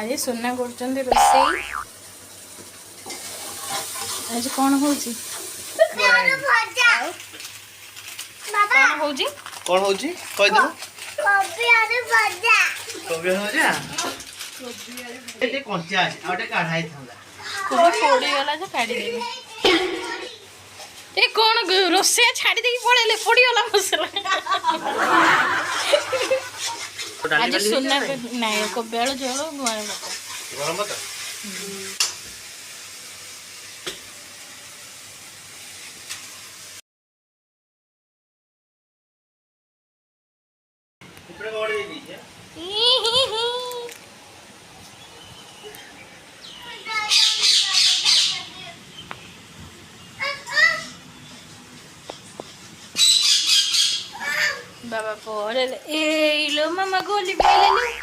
आज सोना कर रोसई आज कौन होची कौन होची कौन होची कह दो कोबी आलू भजा एते कंचा আছে আউটে কাঢ়াই থালা कोबी पोड़ी वाला जो काढ़ी देबे ए कौन रोसे छाड़ी देकी पळेले पोड़ी वाला मसला आज सोना नहीं कोबी आलू झोल गरम भात ऊपर गोड़ दे दीजिए बाबा पड़े ए लो मामा गोली पहले